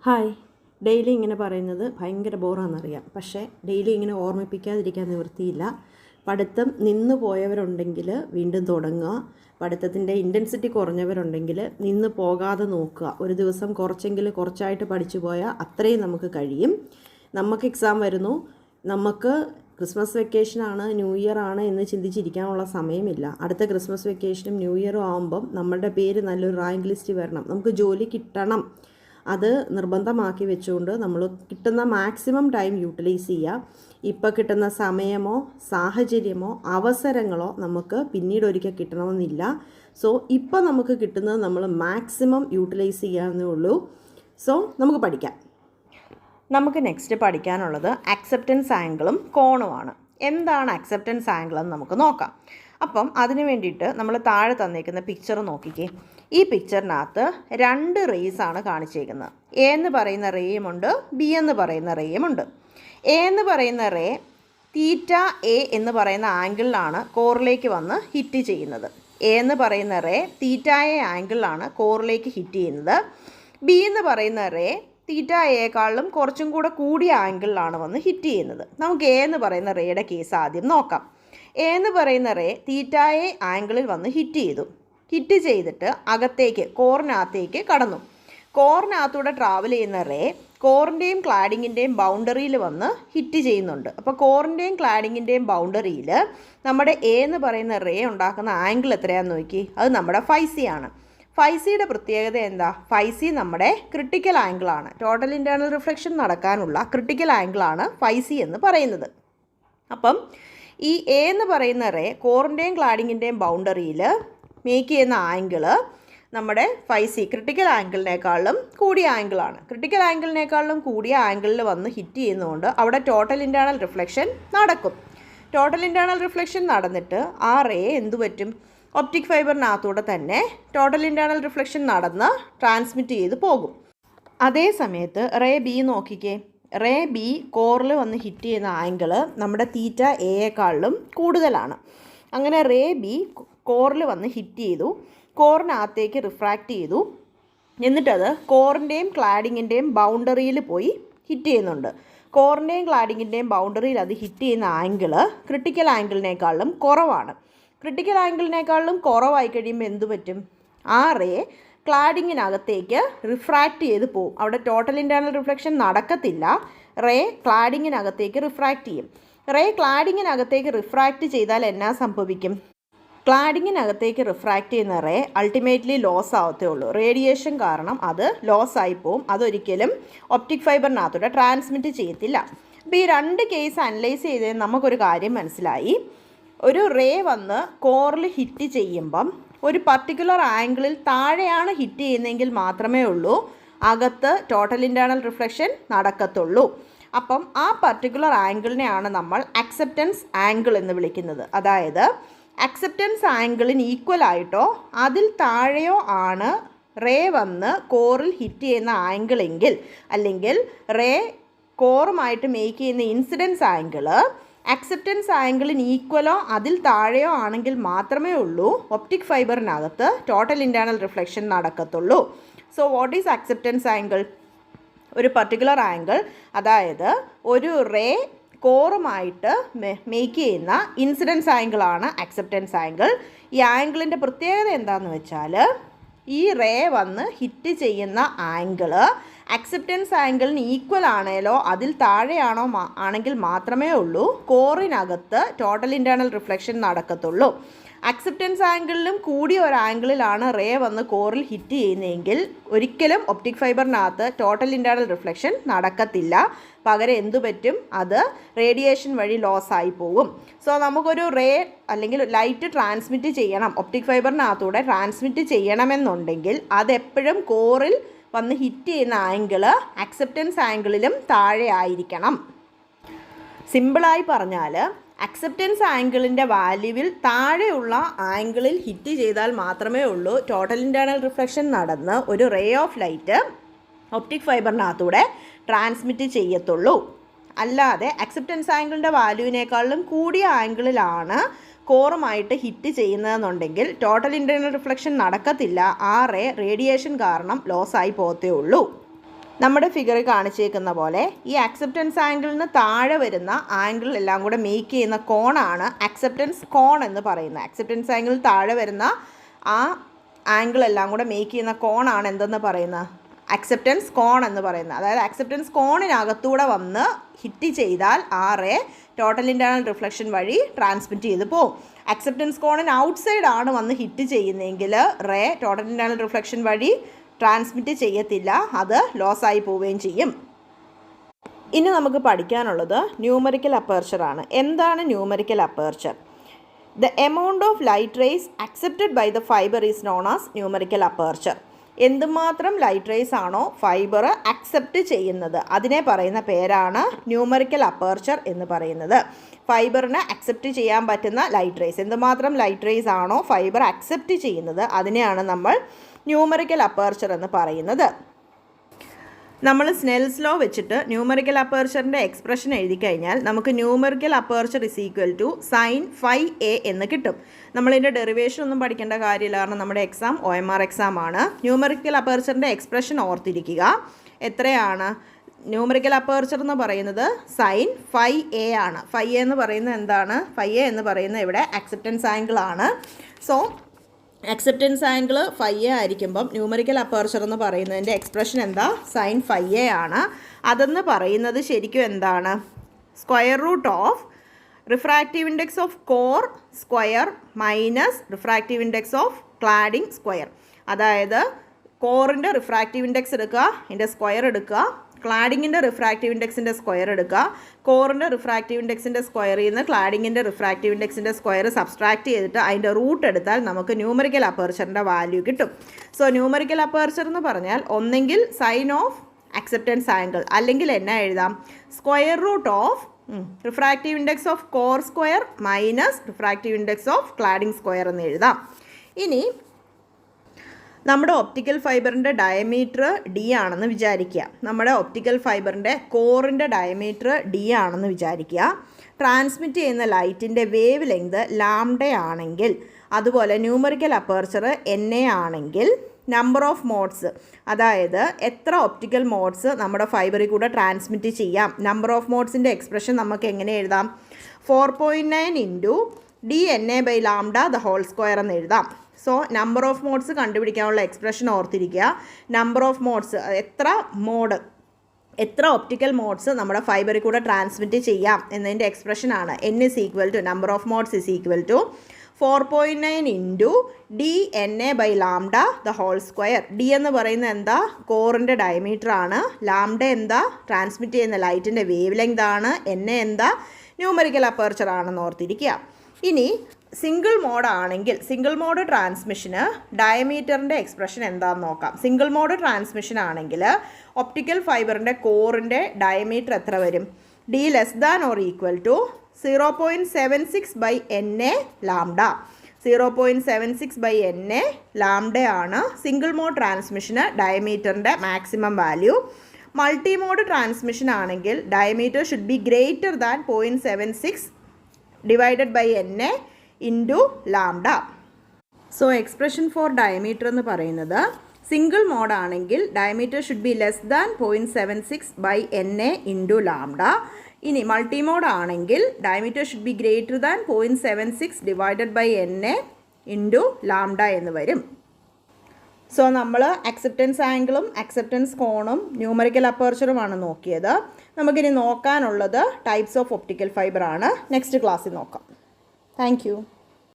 Hi. Daily ഇങ്ങനെ പറയുന്നത് ഭയങ്കര ബോറാണെന്നറിയാം. പക്ഷേ ഡെയിലി ഇങ്ങനെ ഓർമ്മിപ്പിക്കാതിരിക്കാൻ നിവൃത്തിയില്ല. പഠിത്തം നിന്നു പോയവരുണ്ടെങ്കിൽ വീണ്ടും തുടങ്ങുക. പഠിത്തത്തിൻ്റെ ഇൻറ്റൻസിറ്റി കുറഞ്ഞവരുണ്ടെങ്കിൽ നിന്ന് പോകാതെ നോക്കുക. ഒരു ദിവസം കുറച്ചായിട്ട് പഠിച്ചു പോയാൽ അത്രയും നമുക്ക് കഴിയും. നമുക്ക് എക്സാം വരുന്നു, നമുക്ക് ക്രിസ്മസ് വെക്കേഷനാണ്, ന്യൂ ഇയർ ആണ് എന്ന് ചിന്തിച്ചിരിക്കാനുള്ള സമയമില്ല. അടുത്ത ക്രിസ്മസ് വെക്കേഷനും ന്യൂ ഇയറും ആകുമ്പം നമ്മളുടെ പേര് നല്ലൊരു റാങ്ക് ലിസ്റ്റ് വരണം, നമുക്ക് ജോലി കിട്ടണം. അത് നിർബന്ധമാക്കി വെച്ചുകൊണ്ട് നമ്മൾ കിട്ടുന്ന മാക്സിമം ടൈം യൂട്ടിലൈസ് ചെയ്യുക. ഇപ്പോൾ കിട്ടുന്ന സമയമോ സാഹചര്യമോ അവസരങ്ങളോ നമുക്ക് പിന്നീട് ഒരിക്കൽ കിട്ടണമെന്നില്ല. സോ ഇപ്പോൾ നമുക്ക് കിട്ടുന്നത് നമ്മൾ മാക്സിമം യൂട്ടിലൈസ് ചെയ്യാവുന്നേ ഉള്ളൂ. സോ നമുക്ക് പഠിക്കാം. നമുക്ക് നെക്സ്റ്റ് പഠിക്കാനുള്ളത് അക്സെപ്റ്റൻസ് ആംഗിളും കോണുമാണ്. എന്താണ് അക്സെപ്റ്റൻസ് ആംഗിൾ എന്ന് നമുക്ക് നോക്കാം. അപ്പം അതിന് വേണ്ടിയിട്ട് നമ്മൾ താഴെ തന്നേക്കുന്ന പിക്ചർ നോക്കിക്കേ. ഈ പിക്ചറിനകത്ത് 2 റേസ് ആണ് കാണിച്ചേക്കുന്നത്. എ എന്ന് പറയുന്ന റേയുമുണ്ട്, ബി എന്ന് പറയുന്ന റേയുമുണ്ട്. എ എന്ന് പറയുന്ന റേ തീറ്റ എ എന്ന് പറയുന്ന ആംഗിളിലാണ് കോറിലേക്ക് വന്ന് ഹിറ്റ് ചെയ്യുന്നത്. എ എന്ന് പറയുന്ന റേ തീറ്റ എ ആംഗിളിലാണ് കോറിലേക്ക് ഹിറ്റ് ചെയ്യുന്നത്. ബി എന്ന് പറയുന്ന റേ തീറ്റ എയേക്കാളും കുറച്ചും കൂടെ കൂടിയ ആംഗിളിലാണ് വന്ന് ഹിറ്റ് ചെയ്യുന്നത്. നമുക്ക് എ എന്ന് പറയുന്ന റേയുടെ കേസ് ആദ്യം നോക്കാം. എ എന്ന് പറയുന്ന റേ തീറ്റ എ ആംഗിളിൽ വന്ന് ഹിറ്റ് ചെയ്തിട്ട് അകത്തേക്ക് കോറിനകത്തേക്ക് കടന്നു. കോറിനകത്തൂടെ ട്രാവൽ ചെയ്യുന്ന റേ കോറിൻ്റെയും ക്ലാഡിങ്ങിൻ്റെയും ബൗണ്ടറിയിൽ വന്ന് ഹിറ്റ് ചെയ്യുന്നുണ്ട്. അപ്പോൾ കോറിൻ്റെയും ക്ലാഡിങ്ങിൻ്റെയും ബൗണ്ടറിയിൽ നമ്മുടെ എ എന്ന് പറയുന്ന റേ ഉണ്ടാക്കുന്ന ആംഗിൾ എത്രയാണെന്ന് നോക്കി. അത് നമ്മുടെ ഫൈസി ആണ്. ഫൈസിയുടെ പ്രത്യേകത എന്താ? ഫൈസി നമ്മുടെ ക്രിട്ടിക്കൽ ആംഗിളാണ്. ടോട്ടൽ ഇൻറ്റേർണൽ റിഫ്ലക്ഷൻ നടക്കാനുള്ള ക്രിട്ടിക്കൽ ആംഗിളാണ് ഫൈസി എന്ന് പറയുന്നത്. അപ്പം ഈ എ എന്ന് പറയുന്ന റേ കോറിൻ്റെയും ക്ലാഡിങ്ങിൻ്റെയും ബൗണ്ടറിയിൽ മേക്ക് ചെയ്യുന്ന ആംഗിള് നമ്മുടെ ഫൈസി ക്രിട്ടിക്കൽ ആംഗിളിനേക്കാളും കൂടിയ ആംഗിളാണ്. ക്രിട്ടിക്കൽ ആംഗിളിനേക്കാളും കൂടിയ ആംഗിളിൽ വന്ന് ഹിറ്റ് ചെയ്യുന്നതുകൊണ്ട് അവിടെ ടോട്ടൽ ഇൻറ്റേർണൽ റിഫ്ലക്ഷൻ നടക്കും. ടോട്ടൽ ഇൻറ്റേർണൽ റിഫ്ലക്ഷൻ നടന്നിട്ട് ആ റേ എന്തു പറ്റും? ഒപ്റ്റിക് ഫൈബറിനകത്തൂടെ തന്നെ ടോട്ടൽ ഇൻറ്റേർണൽ റിഫ്ലക്ഷൻ നടന്ന് ട്രാൻസ്മിറ്റ് ചെയ്ത് പോകും. അതേ സമയത്ത് റേ ബി നോക്കിക്കേ. റേ ബി കോറിൽ വന്ന് ഹിറ്റ് ചെയ്യുന്ന ആംഗിൾ നമ്മുടെ തീറ്റ എയേക്കാളിലും കൂടുതലാണ്. അങ്ങനെ റേ ബി കോറിൽ വന്ന് ഹിറ്റ് ചെയ്തു, കോറിനകത്തേക്ക് റിഫ്രാക്റ്റ് ചെയ്തു, എന്നിട്ടത് കോറിൻ്റെയും ക്ലാഡിങ്ങിൻ്റെയും ബൗണ്ടറിയിൽ പോയി ഹിറ്റ് ചെയ്യുന്നുണ്ട്. കോറിൻ്റെയും ക്ലാഡിങ്ങിൻ്റെയും ബൗണ്ടറിയിൽ അത് ഹിറ്റ് ചെയ്യുന്ന ആംഗിൾ ക്രിട്ടിക്കൽ ആംഗിളിനേക്കാളും കുറവാണ്. ക്രിട്ടിക്കൽ ആംഗിളിനേക്കാളും കുറവായി കഴിയുമ്പോൾ എന്തു പറ്റും? ആ റേ ക്ലാഡിങ്ങിനകത്തേക്ക് റിഫ്രാക്റ്റ് ചെയ്ത് പോകും. അവിടെ ടോട്ടൽ ഇൻറ്റേർണൽ റിഫ്ലക്ഷൻ നടക്കത്തില്ല. റേ ക്ലാഡിങ്ങിനകത്തേക്ക് റിഫ്രാക്റ്റ് ചെയ്യും. റേ ക്ലാഡിങ്ങിനകത്തേക്ക് റിഫ്രാക്റ്റ് ചെയ്താൽ എന്നാ സംഭവിക്കും? ക്ലാഡിങ്ങിനകത്തേക്ക് റിഫ്രാക്റ്റ് ചെയ്യുന്ന റേ അൾട്ടിമേറ്റ്ലി ലോസ് ആവത്തേ ഉള്ളൂ. റേഡിയേഷൻ കാരണം അത് ലോസ് ആയി പോവും. അതൊരിക്കലും ഒപ്റ്റിക് ഫൈബറിനകത്തൂടെ ട്രാൻസ്മിറ്റ് ചെയ്യത്തില്ല. അപ്പോൾ ഈ 2 കേസ് അനലൈസ് ചെയ്ത് നമുക്കൊരു കാര്യം മനസ്സിലായി. ഒരു റേ വന്ന് കോറിൽ ഹിറ്റ് ചെയ്യുമ്പം ഒരു പർട്ടിക്കുലർ ആംഗിളിൽ താഴെയാണ് ഹിറ്റ് ചെയ്യുന്നതെങ്കിൽ മാത്രമേ ഉള്ളൂ അകത്ത് ടോട്ടൽ ഇൻറ്റേർണൽ റിഫ്ലക്ഷൻ നടക്കത്തുള്ളൂ. അപ്പം ആ പർട്ടിക്കുലർ ആംഗിളിനെയാണ് നമ്മൾ അക്സെപ്റ്റൻസ് ആംഗിൾ എന്ന് വിളിക്കുന്നത്. അതായത് അക്സെപ്റ്റൻസ് ആംഗിളിന് ഈക്വൽ ആയിട്ടോ അതിൽ താഴെയോ ആണ് റേ വന്ന് കോറിൽ ഹിറ്റ് ചെയ്യുന്ന ആംഗിളെങ്കിൽ, അല്ലെങ്കിൽ റേ കോറുമായിട്ട് മേക്ക് ചെയ്യുന്ന ഇൻസിഡൻസ് ആംഗിള് അക്സെപ്റ്റൻസ് ആംഗിളിന് ഈക്വലോ അതിൽ താഴെയോ ആണെങ്കിൽ മാത്രമേ ഉള്ളൂ ഒപ്റ്റിക് ഫൈബറിനകത്ത് ടോട്ടൽ ഇൻറ്റേർണൽ റിഫ്ലക്ഷൻ നടക്കത്തുള്ളൂ. So what is acceptance angle? ഒരു പർട്ടിക്കുലർ ആംഗിൾ, അതായത് ഒരു റേ കോറുമായിട്ട് മേക്ക് ചെയ്യുന്ന ഇൻസിഡൻസ് ആംഗിളാണ് അക്സെപ്റ്റൻസ് ആംഗിൾ. ഈ ആംഗിളിൻ്റെ പ്രത്യേകത എന്താണെന്ന് വെച്ചാൽ ഈ റേ വന്ന് ഹിറ്റ് ചെയ്യുന്ന ആംഗിള് അക്സെപ്റ്റൻസ് ആംഗിളിന് ഈക്വൽ ആണേലോ അതിൽ താഴെയാണോ ആണെങ്കിൽ മാത്രമേ ഉള്ളൂ കോറിനകത്ത് ടോട്ടൽ ഇൻറ്റേർണൽ റിഫ്ലക്ഷൻ നടക്കത്തുള്ളൂ. അക്സെപ്റ്റൻസ് ആംഗിളിലും കൂടിയ ഒരു ആംഗിളിലാണ് റേ വന്ന് കോറിൽ ഹിറ്റ് ചെയ്യുന്നതെങ്കിൽ ഒരിക്കലും ഒപ്റ്റിക് ഫൈബറിനകത്ത് ടോട്ടൽ ഇൻറ്റേർണൽ റിഫ്ലക്ഷൻ നടക്കത്തില്ല. പകരം എന്തു പറ്റും? അത് റേഡിയേഷൻ വഴി ലോസ് ആയി പോകും. സോ നമുക്കൊരു റേ അല്ലെങ്കിൽ ലൈറ്റ് ട്രാൻസ്മിറ്റ് ചെയ്യണം, ഒപ്റ്റിക് ഫൈബറിനകത്തൂടെ ട്രാൻസ്മിറ്റ് ചെയ്യണമെന്നുണ്ടെങ്കിൽ അതെപ്പോഴും കോറിൽ വന്ന് ഹിറ്റ് ചെയ്യുന്ന ആംഗിള് അക്സെപ്റ്റൻസ് ആംഗിളിലും താഴെ ആയിരിക്കണം. സിമ്പിളായി പറഞ്ഞാൽ അക്സെപ്റ്റൻസ് ആംഗിളിൻ്റെ വാല്യൂവിൽ താഴെയുള്ള ആംഗിളിൽ ഹിറ്റ് ചെയ്താൽ മാത്രമേ ഉള്ളൂ ടോട്ടൽ ഇൻറ്റേർണൽ റിഫ്ലക്ഷൻ നടന്ന് ഒരു റേ ഓഫ് ലൈറ്റ് ഒപ്റ്റിക് ഫൈബറിനകത്തൂടെ ട്രാൻസ്മിറ്റ് ചെയ്യത്തുള്ളൂ. അല്ലാതെ അക്സെപ്റ്റൻസ് ആംഗിളിൻ്റെ വാല്യൂവിനേക്കാളും കൂടിയ ആംഗിളിലാണ് കോറുമായിട്ട് ഹിറ്റ് ചെയ്യുന്നതെന്നുണ്ടെങ്കിൽ ടോട്ടൽ ഇൻറ്റേർണൽ റിഫ്ലക്ഷൻ നടക്കത്തില്ല. ആ റേ റേഡിയേഷൻ കാരണം ലോസ് ആയി പോകത്തേ ഉള്ളൂ. നമ്മുടെ ഫിഗറിൽ കാണിച്ചേക്കുന്ന പോലെ ഈ ആക്സെപ്റ്റൻസ് ആംഗിളിന് താഴെ വരുന്ന ആംഗിൾ എല്ലാം കൂടെ മേക്ക് ചെയ്യുന്ന കോണാണ് ആക്സെപ്റ്റൻസ് കോൺ എന്ന് പറയുന്നത്. ആക്സെപ്റ്റൻസ് ആംഗിളിൽ താഴെ വരുന്ന ആ ആംഗിൾ എല്ലാം കൂടെ മേക്ക് ചെയ്യുന്ന കോണാണ് എന്തെന്ന് പറയുന്നത്, അക്സെപ്റ്റൻസ് കോൺ എന്ന് പറയുന്നത്. അതായത് അക്സെപ്റ്റൻസ് കോണിനകത്തൂടെ വന്ന് ഹിറ്റ് ചെയ്താൽ ആ റേ ടോട്ടൽ ഇൻറ്റേർണൽ റിഫ്ലക്ഷൻ വഴി ട്രാൻസ്മിറ്റ് ചെയ്ത് പോകും. അക്സെപ്റ്റൻസ് കോണിന് ഔട്ട്സൈഡ് ആണ് വന്ന് ഹിറ്റ് ചെയ്യുന്നതെങ്കിൽ റേ ടോട്ടൽ ഇൻറ്റേർണൽ റിഫ്ലക്ഷൻ വഴി ട്രാൻസ്മിറ്റ് ചെയ്യത്തില്ല, അത് ലോസായി പോവുകയും ചെയ്യും. ഇനി നമുക്ക് പഠിക്കാനുള്ളത് ന്യൂമറിക്കൽ അപ്പേർച്ചറാണ്. എന്താണ് numerical aperture? The amount of light rays accepted by the fiber is known as numerical aperture. എന്തുമാത്രം ലൈറ്റ് റേസ് ആണോ ഫൈബർ അക്സെപ്റ്റ് ചെയ്യുന്നത് അതിനെ പറയുന്ന പേരാണ് ന്യൂമറിക്കൽ അപ്പേർച്ചർ എന്ന് പറയുന്നത്. ഫൈബറിന് അക്സെപ്റ്റ് ചെയ്യാൻ പറ്റുന്ന ലൈറ്റ് റേസ്, എന്തുമാത്രം ലൈറ്റ് റേസ് ആണോ ഫൈബർ അക്സെപ്റ്റ് ചെയ്യുന്നത് അതിനെയാണ് നമ്മൾ ന്യൂമറിക്കൽ അപ്പേർച്ചർ എന്ന് പറയുന്നത്. നമ്മൾ സ്നെൽസ് ലോ വെച്ചിട്ട് ന്യൂമറിക്കൽ അപ്പേർച്ചറിൻ്റെ എക്സ്പ്രഷൻ എഴുതി കഴിഞ്ഞാൽ നമുക്ക് numerical aperture is equal to sine phi A എന്ന് കിട്ടും. നമ്മളിതിൻ്റെ ഡെറിവേഷൻ ഒന്നും പഠിക്കേണ്ട കാര്യമില്ല, കാരണം നമ്മുടെ എക്സാം OMR എക്സാം ആണ്. ന്യൂമറിക്കൽ അപ്പേർച്ചറിൻ്റെ എക്സ്പ്രഷൻ ഓർത്തിരിക്കുക. എത്രയാണ്? ന്യൂമറിക്കൽ അപ്പേർച്ചർ എന്ന് പറയുന്നത് സൈൻ ഫൈ എ ആണ്. ഫൈ എ എന്ന് പറയുന്നത് എന്താണ്? ഫൈ എ എന്ന് പറയുന്നത് ഇവിടെ അക്സെപ്റ്റൻസ് ആംഗിൾ ആണ്. So acceptance angle phi A ആയിരിക്കുമ്പം ന്യൂമറിക്കൽ അപ്പേർച്ചർ എന്ന് പറയുന്നതിൻ്റെ എക്സ്പ്രഷൻ എന്താ? സൈൻ ഫൈ എ ആണ്. അതെന്ന് പറയുന്നത് ശരിക്കും എന്താണ്? Square root of refractive index of core square minus refractive index of cladding square. അതായത് കോറിൻ്റെ റിഫ്രാക്റ്റീവ് ഇൻഡെക്സ് എടുക്കുക, ഇതിൻ്റെ സ്ക്വയർ എടുക്കുക, ക്ലാഡിങ്ങിൻ്റെ റിഫ്രാക്റ്റീവ് ഇൻഡെക്സിൻ്റെ സ്ക്വയർ എടുക്കുക, കോറിൻ്റെ റിഫ്രാക്റ്റീവ് ഇൻഡെക്സിൻ്റെ സ്ക്വയറിൽ നിന്ന് ക്ലാഡിങ്ങിൻ്റെ റിഫ്രാക്റ്റീവ് ഇൻഡെക്സിൻ്റെ സ്ക്വയർ സബ്സ്ട്രാക്ട് ചെയ്തിട്ട് അതിൻ്റെ റൂട്ട് എടുത്താൽ നമുക്ക് ന്യൂമറിക്കൽ അപ്പേർച്ചറിൻ്റെ വാല്യൂ കിട്ടും. സോ ന്യൂമറിക്കൽ അപ്പേർച്ചർ എന്ന് പറഞ്ഞാൽ ഒന്നെങ്കിൽ സൈൻ ഓഫ് അക്സെപ്റ്റൻസ് ആംഗിൾ, അല്ലെങ്കിൽ എന്നാ എഴുതാം? Square root of refractive index of core square minus refractive index of cladding square എന്ന് എഴുതാം. ഇനി നമ്മുടെ ഒപ്റ്റിക്കൽ ഫൈബറിൻ്റെ ഡയമീറ്റർ ഡി ആണെന്ന് വിചാരിക്കുക. നമ്മുടെ ഒപ്റ്റിക്കൽ ഫൈബറിൻ്റെ കോറിൻ്റെ ഡയമീറ്റർ ഡി ആണെന്ന് വിചാരിക്കുക. ട്രാൻസ്മിറ്റ് ചെയ്യുന്ന ലൈറ്റിൻ്റെ വേവ് ലെങ്ത് ലാംഡ ആണെങ്കിൽ, അതുപോലെ ന്യൂമറിക്കൽ അപ്പേർച്ചർ NA ആണെങ്കിൽ, നമ്പർ ഓഫ് മോഡ്സ്, അതായത് എത്ര ഒപ്റ്റിക്കൽ മോഡ്സ് നമ്മുടെ ഫൈബറിൽ കൂടെ ട്രാൻസ്മിറ്റ് ചെയ്യാം. നമ്പർ ഓഫ് മോഡ്സിൻ്റെ എക്സ്പ്രഷൻ നമുക്ക് എങ്ങനെ എഴുതാം? 4.9 into dNA/λ the whole square എന്ന് എഴുതാം. സോ നമ്പർ ഓഫ് മോഡ്സ് കണ്ടുപിടിക്കാനുള്ള എക്സ്പ്രഷൻ ഓർത്തിരിക്കുക. നമ്പർ ഓഫ് മോഡ്സ്, എത്ര ഒപ്റ്റിക്കൽ മോഡ്സ് നമ്മുടെ ഫൈബറിൽ കൂടെ ട്രാൻസ്മിറ്റ് ചെയ്യാം എന്നതിൻ്റെ എക്സ്പ്രഷനാണ് N is equal to number of modes is equal to 4.9 into dNA/λ the whole square. D എന്ന് പറയുന്നത് എന്താ? കോറിൻ്റെ ഡയമീറ്റർ ആണ്. ലാംഡ എന്താ? ട്രാൻസ്മിറ്റ് ചെയ്യുന്ന ലൈറ്റിൻ്റെ വേവ് ലെങ്ത് ആണ്. NA എന്താ? ന്യൂമറിക്കൽ അപ്പേർച്ചർ ആണെന്ന് ഓർത്തിരിക്കുക. ഇനി സിംഗിൾ മോഡ് ആണെങ്കിൽ, സിംഗിൾ മോഡ് ട്രാൻസ്മിഷന് ഡയമീറ്ററിൻ്റെ എക്സ്പ്രഷൻ എന്താണെന്ന് നോക്കാം. സിംഗിൾ മോഡ് ട്രാൻസ്മിഷൻ ആണെങ്കിൽ ഒപ്റ്റിക്കൽ ഫൈബറിൻ്റെ കോറിൻ്റെ ഡയമീറ്റർ എത്ര വരും? D < 0.76/NA lambda. 0.76/NA lambda ആണ് സിംഗിൾ മോഡ് ട്രാൻസ്മിഷന് ഡയമീറ്ററിൻ്റെ maximum value. Multi mode transmission ആണെങ്കിൽ diameter should be greater than 0.76 divided by NA into lambda. So expression for diameter എന്ന് പറയുന്നത് സിംഗിൾ മോഡ് ആണെങ്കിൽ diameter should be less than 0.76/NA into lambda. ഇനി multi mode ആണെങ്കിൽ diameter should be greater than 0.76 divided by NA into lambda എന്ന് വരും. So നമ്മൾ acceptance ആംഗിളും acceptance കോണും ന്യൂമറിക്കൽ അപ്പേർച്ചറുമാണ് നോക്കിയത്. നമുക്കിനി നോക്കാനുള്ളത് ടൈപ്സ് ഓഫ് ഒപ്റ്റിക്കൽ ഫൈബർ ആണ്. നെക്സ്റ്റ് ക്ലാസ്സിൽ നോക്കാം. Thank you.